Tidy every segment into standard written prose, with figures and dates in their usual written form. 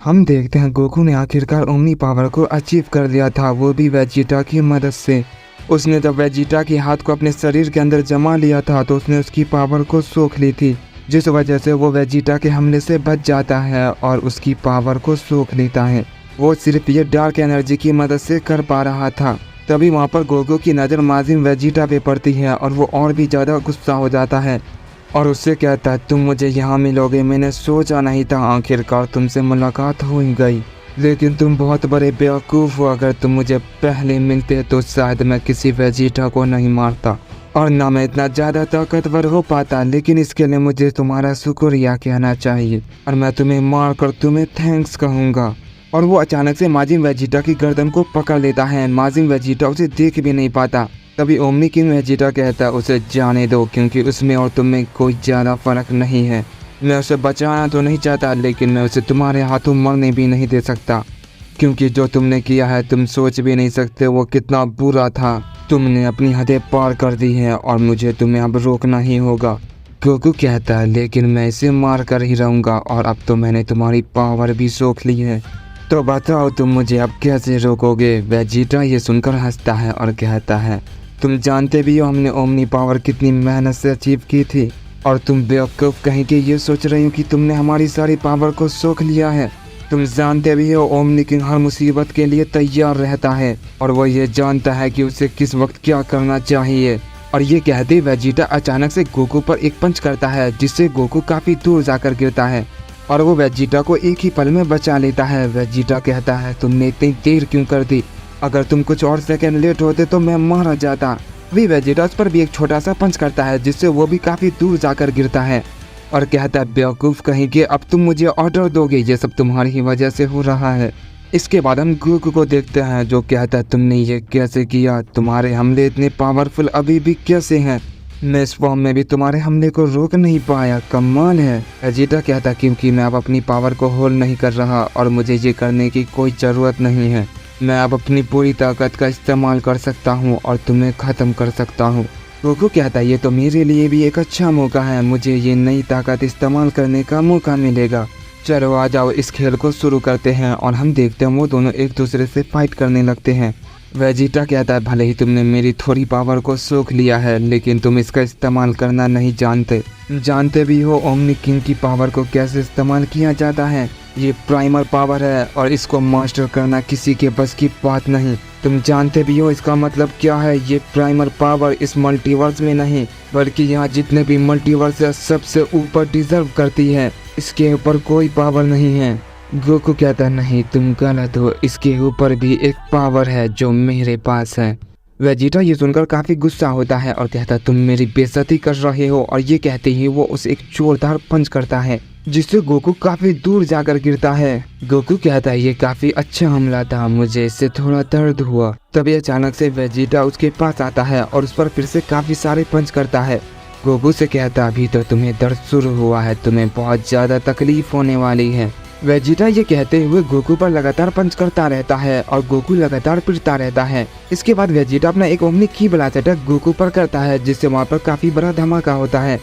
हम देखते हैं गोकू ने आखिरकार ओमनी पावर को अचीव कर लिया था, वो भी वेजिटा की मदद से। उसने जब वेजिटा के हाथ को अपने शरीर के अंदर जमा लिया था तो उसने उसकी पावर को सोख ली थी, जिस वजह से वो वेजिटा के हमले से बच जाता है और उसकी पावर को सोख लेता है। वो सिर्फ ये डार्क एनर्जी की मदद से कर पा रहा था। तभी वहाँ पर गोकू की नज़र माजिम वेजिटा पे पड़ती है और वो और भी ज़्यादा गुस्सा हो जाता है और उससे कहता है, तुम मुझे यहाँ मिलोगे, मैंने सोचा नहीं था, आखिरकार तुमसे मुलाकात हो ही गई, लेकिन तुम बहुत बड़े बेवकूफ़ हो। अगर तुम मुझे पहले मिलते तो शायद मैं किसी वेजिटा को नहीं मारता और ना मैं इतना ज़्यादा ताकतवर हो पाता, लेकिन इसके लिए मुझे तुम्हारा शुक्रिया कहना चाहिए और मैं तुम्हें मार कर तुम्हें थैंक्स कहूँगा। और वो अचानक से माजिम वेजिटा की गर्दन को पकड़ लेता है। माजिम वेजिटा उसे देख भी नहीं पाता। तभी ओमनी किंग वेजिटा कहता है, उसे जाने दो, क्योंकि उसमें और तुम में कोई ज़्यादा फर्क नहीं है। मैं उसे बचाना तो नहीं चाहता, लेकिन मैं उसे तुम्हारे हाथों मरने भी नहीं दे सकता, क्योंकि जो तुमने किया है तुम सोच भी नहीं सकते वो कितना बुरा था। तुमने अपनी हदें पार कर दी है और मुझे तुम्हें अब रोकना ही होगा। गोकू कहता है, लेकिन मैं इसे मार कर ही रहूँगा और अब तो मैंने तुम्हारी पावर भी सोख ली है, तो बताओ तुम मुझे अब कैसे रोकोगे। वेजिटा ये सुनकर हंसता है और कहता है, तुम जानते भी हो हमने ओमनी पावर कितनी मेहनत से अचीव की थी और तुम बेवकूफ़ कहीं के ये सोच रही हो कि तुमने हमारी सारी पावर को सोख लिया है। तुम जानते भी हो ओमनी किंग हर मुसीबत के लिए तैयार रहता है और वो ये जानता है कि उसे किस वक्त क्या करना चाहिए। और ये कहते वेजिटा अचानक से गोकू पर एक पंच करता है, जिससे गोकू काफ़ी दूर जाकर गिरता है और वो वेजिटा को एक ही पल में बचा लेता है। वेजिटा कहता है, तुमने इतनी देर क्यों कर दी, अगर तुम कुछ और सेकंड लेट होते तो मैं मारा जाता। अभी वेजिटा उस पर भी एक छोटा सा पंच करता है, जिससे वो भी काफ़ी दूर जाकर गिरता है और कहता है, बेवकूफ़ कहीं के, अब तुम मुझे ऑर्डर दोगे, ये सब तुम्हारी ही वजह से हो रहा है। इसके बाद हम गोकू को देखते हैं जो कहता है, तुमने ये कैसे किया, तुम्हारे हमले इतने पावरफुल अभी भी कैसे हैं, मैं इस फॉर्म में भी तुम्हारे हमले को रोक नहीं पाया, कमाल है। वेजिटा कहता, क्योंकि मैं अब अपनी पावर को होल्ड नहीं कर रहा और मुझे ये करने की कोई ज़रूरत नहीं है। मैं अब अपनी पूरी ताकत का इस्तेमाल कर सकता हूँ और तुम्हें ख़त्म कर सकता हूँ। गोकू कहता है, ये तो मेरे लिए भी एक अच्छा मौका है, मुझे ये नई ताकत इस्तेमाल करने का मौका मिलेगा। चलो आ जाओ, इस खेल को शुरू करते हैं। और हम देखते हैं वो दोनों एक दूसरे से फाइट करने लगते हैं। वेजिटा कहता है, भले ही तुमने मेरी थोड़ी पावर को सोख लिया है, लेकिन तुम इसका इस्तेमाल करना नहीं जानते भी हो ओमनी किंग की पावर को कैसे इस्तेमाल किया जाता है। ये प्राइमर पावर है और इसको मास्टर करना किसी के बस की बात नहीं। तुम जानते भी हो इसका मतलब क्या है। ये प्राइमर पावर इस मल्टीवर्स में नहीं, बल्कि यहाँ जितने भी मल्टीवर्स है सबसे ऊपर डिजर्व करती है। इसके ऊपर कोई पावर नहीं है। गोकू कहता है, नहीं तुम गलत हो, इसके ऊपर भी एक पावर है जो मेरे पास है। वेजिटा ये सुनकर काफ़ी गुस्सा होता है और कहता है, तुम मेरी बेइज्जती कर रहे हो। और ये कहते ही वो उसे एक जोरदार पंच करता है, जिससे गोकू काफ़ी दूर जाकर गिरता है। गोकू कहता है, ये काफ़ी अच्छा हमला था, मुझे इससे थोड़ा दर्द हुआ। तभी अचानक से वेजिटा उसके पास आता है और उस पर फिर से काफ़ी सारे पंच करता है। गोकू से कहता, अभी तो तुम्हें दर्द शुरू हुआ है, तुम्हें बहुत ज़्यादा तकलीफ होने वाली है। वेजिटा ये कहते हुए गोकू पर लगातार पंच करता रहता है और गोकू लगातार पिटता रहता है। इसके बाद वेजिटा अपना एक ओमनी की ब्लास्ट अटैक गोकू पर करता है, जिससे वहाँ पर काफ़ी बड़ा धमाका होता है।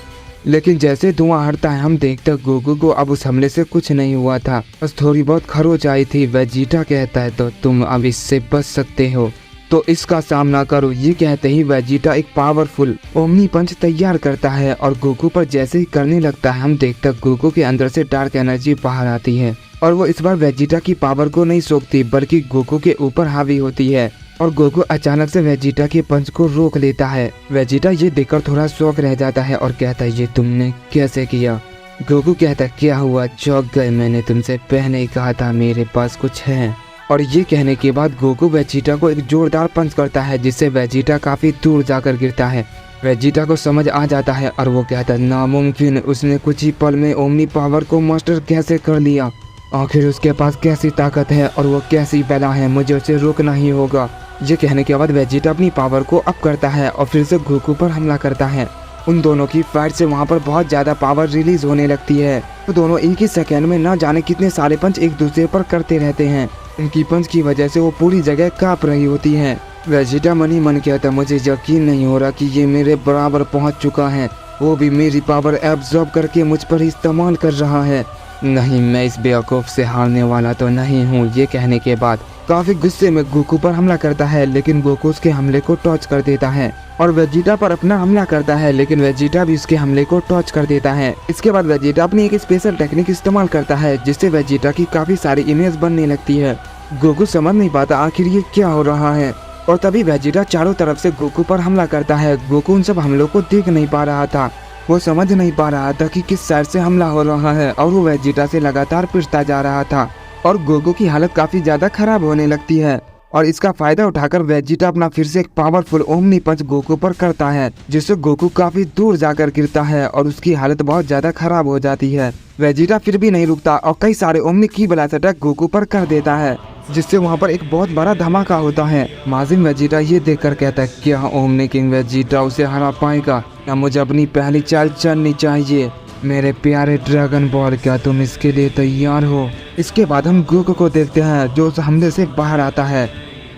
लेकिन जैसे धुआं हटता है हम देखते हैं गोकू को अब उस हमले से कुछ नहीं हुआ था, बस थोड़ी बहुत खरोच आई थी। वेजिटा कहता है, तो तुम अब इससे बच सकते हो, तो इसका सामना करो। ये कहते ही वेजिटा एक पावरफुल ओमनी पंच तैयार करता है और गोकू पर जैसे ही करने लगता है हम देखते हैं गोकू के अंदर से डार्क एनर्जी बाहर आती है और वो इस बार वेजिटा की पावर को नहीं सोखती, बल्कि गोकू के ऊपर हावी होती है और गोकू अचानक से वेजिटा के पंच को रोक लेता है। वेजिटा ये देखकर थोड़ा शॉक रह जाता है और कहता है, ये तुमने कैसे किया। गोकू कहता है, क्या हुआ, चौंक गए, मैंने तुमसे पहले ही कहा था मेरे पास कुछ है। और ये कहने के बाद गोकू वेजिटा को एक जोरदार पंच करता है, जिससे वेजिटा काफ़ी दूर जाकर गिरता है। वेजिटा को समझ आ जाता है और वो कहता है, नामुमकिन, उसने कुछ ही पल में ओमनी पावर को मास्टर कैसे कर लिया, आखिर उसके पास कैसी ताकत है और वो कैसी बला है, मुझे उसे रोकना ही होगा। ये कहने के बाद वेजिटा अपनी पावर को अप करता है और फिर से गोकू पर हमला करता है। उन दोनों की फाइट से वहाँ पर बहुत ज़्यादा पावर रिलीज होने लगती है। वो दोनों एक ही सेकेंड में ना जाने कितने सारे पंच एक दूसरे पर करते रहते हैं। उनकी पंच की वजह से वो पूरी जगह काँप रही होती है। वेजिटा मन ही मन कहता, मुझे यकीन नहीं हो रहा कि ये मेरे बराबर पहुँच चुका है, वो भी मेरी पावर एब्जॉर्ब करके मुझ पर इस्तेमाल कर रहा है। नहीं, मैं इस बेवकूफ़ से हारने वाला तो नहीं हूँ। ये कहने के बाद काफी गुस्से में गोकू पर हमला करता है, लेकिन गोकू उसके हमले को टॉच कर देता है और वेजिटा पर अपना हमला करता है, लेकिन वेजिटा भी उसके हमले को टॉच कर देता है। इसके बाद वेजिटा अपनी एक स्पेशल टेक्निक इस्तेमाल करता है, जिससे वेजिटा की काफी सारी इमेज बनने लगती है। गोकू समझ नहीं पाता आखिर ये क्या हो रहा है, और तभी वेजिटा चारों तरफ से गोकू पर हमला करता है। गोकू उन सब हमलों को देख नहीं पा रहा था, वो समझ नहीं पा रहा था कि किस साइड से हमला हो रहा है, और वो वेजिटा से लगातार पिटता जा रहा था और गोकू की हालत काफी ज्यादा खराब होने लगती है। और इसका फायदा उठाकर वेजिटा अपना फिर से एक पावरफुल ओमनी पंच गोकू पर करता है, जिससे गोकू काफी दूर जाकर गिरता है और उसकी हालत बहुत ज्यादा खराब हो जाती है। वेजिटा फिर भी नहीं रुकता और कई सारे ओमनी की ब्लास्ट अटैक गोकू पर कर देता है, जिससे वहाँ पर एक बहुत बड़ा धमाका होता है। माजिन वेजिटा ये देखकर कहता है, क्या ओमनी किंग वेजिटा उसे हरा पाएगा या मुझे अपनी पहली चाल चलनी चाहिए? मेरे प्यारे ड्रैगन बॉल, क्या तुम इसके लिए तैयार हो? इसके बाद हम गोकू को देखते हैं जो उस हमले से बाहर आता है,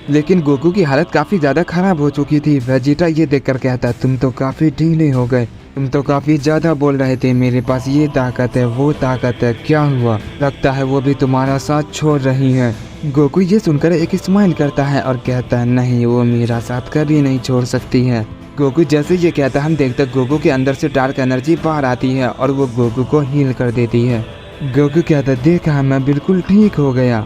लेकिन गोकू की हालत काफी ज्यादा खराब हो चुकी थी। वेजिटा ये देखकर कहता है, तुम तो काफी ढीले हो गए, तुम तो काफी ज्यादा बोल रहे थे मेरे पास ये ताकत है वो ताकत है, क्या हुआ? लगता है वो भी तुम्हारा साथ छोड़ रही है। गोकू ये सुनकर एक स्माइल करता है और कहता है, नहीं, वो मेरा साथ कभी नहीं छोड़ सकती है। गोकू जैसे ये कहता है, हम देखते हैं गोकू के अंदर से डार्क एनर्जी बाहर आती है और वो गोकू को हील कर देती है। गोकू कहता है, देखा, मैं बिल्कुल ठीक हो गया,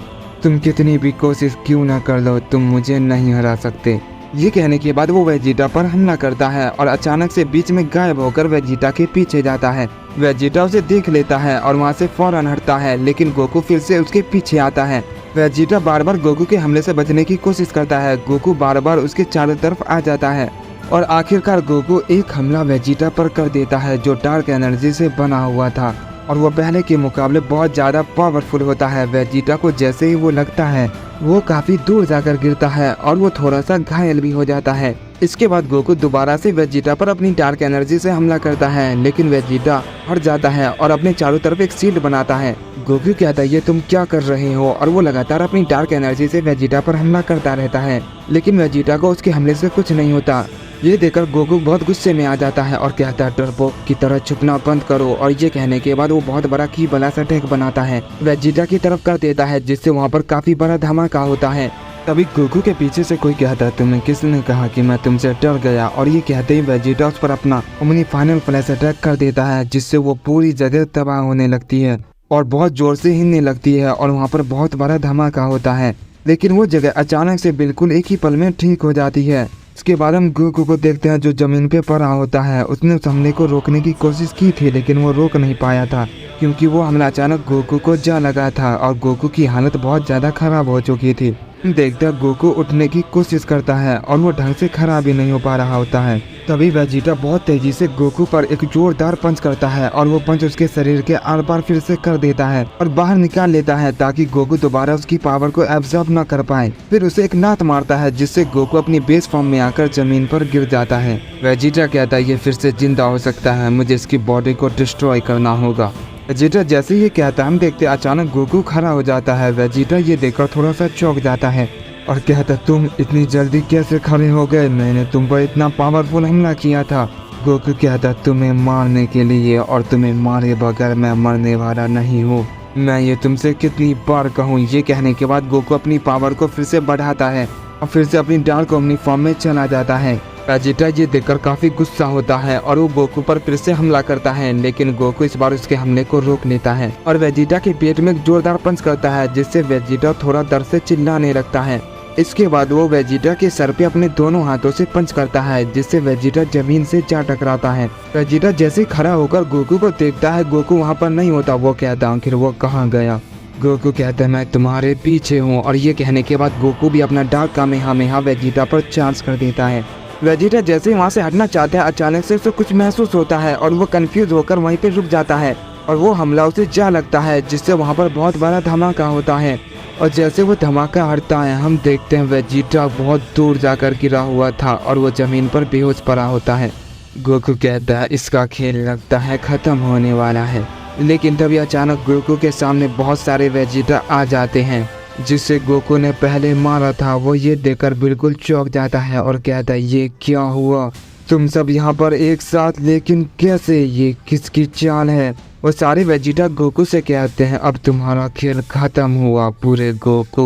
तुम कितनी भी कोशिश क्यों ना कर लो, तुम मुझे नहीं हरा सकते। ये कहने के बाद वो वेजिटा पर हमला करता है और अचानक से बीच में गायब होकर वेजिटा के पीछे जाता है। वेजिटा उसे देख लेता है और वहाँ से फौरन हटता है, लेकिन गोकू फिर से उसके पीछे आता है। वेजिटा बार बार गोकू के हमले से बचने की कोशिश करता है, गोकू बार बार उसके चारों तरफ आ जाता है और आखिरकार गोकू एक हमला वेजिटा पर कर देता है, जो डार्क एनर्जी से बना हुआ था और वो पहले के मुकाबले बहुत ज़्यादा पावरफुल होता है। वेजिटा को जैसे ही वो लगता है, वो काफ़ी दूर जाकर गिरता है और वो थोड़ा सा घायल भी हो जाता है। इसके बाद गोकू दोबारा से वेजिटा पर अपनी डार्क एनर्जी से हमला करता है, लेकिन वेजिटा हट जाता है और अपने चारों तरफ एक शील्ड बनाता है। गोकू कहता है, ये तुम क्या कर रहे हो? और वो लगातार अपनी डार्क एनर्जी से वेजिटा पर हमला करता रहता है, लेकिन वेजिटा को उसके हमले से कुछ नहीं होता। ये देखकर गोकू बहुत गुस्से में आ जाता है और कहता है, डरपोक की तरह छुपना बंद करो। और ये कहने के बाद वो बहुत बड़ा की ब्लास्ट अटैक बनाता है, वेजिटा की तरफ कर देता है, जिससे वहाँ पर काफी बड़ा धमाका होता है। तभी गोकू के पीछे से कोई कहता है, तुम्हें किसने कहा कि मैं तुमसे डर गया? और ये कहते ही वेजिटा उस पर अपना ओमनी फाइनल फ्लैश अटैक कर देता है, जिससे वो पूरी जगह तबाह होने लगती है और बहुत जोर से हिलने लगती है और वहाँ पर बहुत बड़ा धमाका होता है। लेकिन वो जगह अचानक से बिल्कुल एक ही पल में ठीक हो जाती है। इसके बाद हम गोकू को देखते हैं जो जमीन पे पड़ा होता है। उसने उस हमले को रोकने की कोशिश की थी, लेकिन वो रोक नहीं पाया था, क्योंकि वो हमला अचानक गोकू को जा लगा था और गोकू की हालत बहुत ज़्यादा खराब हो चुकी थी। देखते हैं गोकू उठने की कोशिश करता है और वो ढंग से खड़ा भी नहीं हो पा रहा होता है। तभी वेजिटा बहुत तेजी से गोकू पर एक जोरदार पंच करता है और वो पंच उसके शरीर के आर पार फिर से कर देता है और बाहर निकाल लेता है, ताकि गोकू दोबारा उसकी पावर को एब्जॉर्ब न कर पाए। फिर उसे एक नाथ मारता है, जिससे गोकू अपनी बेस फॉर्म में आकर जमीन पर गिर जाता है। वेजिटा कहता है, ये फिर से जिंदा हो सकता है, मुझे इसकी बॉडी को डिस्ट्रॉय करना होगा। वेजिटा जैसे ये कहता है, हम देखते अचानक गोकू खड़ा हो जाता है। वेजिटा ये देखकर थोड़ा सा चौंक जाता है और कहता, तुम इतनी जल्दी कैसे खड़े हो गए? मैंने तुम पर इतना पावरफुल हमला किया था। गोकू कहता, तुम्हें मारने के लिए, और तुम्हें मारे बगैर मैं मरने वाला नहीं हूँ। मैं ये तुमसे कितनी बार कहूँ? ये कहने के बाद गोकू अपनी पावर को फिर से बढ़ाता है और फिर से अपनी डार्क ओमनी फॉर्म में चला जाता है। वेजिटा ये देखकर काफी गुस्सा होता है और वो गोकू पर फिर से हमला करता है, लेकिन गोकू इस बार उसके हमले को रोक लेता है और वेजिटा के पेट में एक जोरदार पंच करता है, जिससे वेजिटा थोड़ा दर्द से चिल्लाने लगता है। इसके बाद वो वेजिटा के सर पे अपने दोनों हाथों से पंच करता है, जिससे वेजिटा जमीन से जा टकराता है। वेजिटा जैसे खड़ा होकर गोकू को देखता है, गोकू वहाँ पर नहीं होता। वो कहता, आखिर वो कहाँ गया? गोकू कहता है, मैं तुम्हारे पीछे हूँ। और ये कहने के बाद गोकू भी अपना डार्क कामेहामेहा वेजिटा पर चार्ज कर देता है। वेजिटा जैसे ही वहाँ से हटना चाहता है, अचानक से उसे कुछ महसूस होता है और वो कंफ्यूज होकर वहीं पे रुक जाता है और वो हमला उसे जा लगता है, जिससे वहाँ पर बहुत बड़ा धमाका होता है। और जैसे वो धमाका हटता है, हम देखते हैं वेजिटा बहुत दूर जाकर गिरा हुआ था और वो जमीन पर बेहोश पड़ा होता है। गोकू कहता है, इसका खेल लगता है खत्म होने वाला है। लेकिन तभी अचानक गोकू के सामने बहुत सारे वेजिटा आ जाते हैं, जिसे गोकू ने पहले मारा था। वो ये देखकर बिल्कुल चौंक जाता है और कहता है, ये क्या हुआ? तुम सब यहाँ पर एक साथ, लेकिन कैसे? ये किसकी चाल है? वो सारे वेजिटा गोकू से कहते हैं अब तुम्हारा खेल खत्म हुआ पूरे गोकू।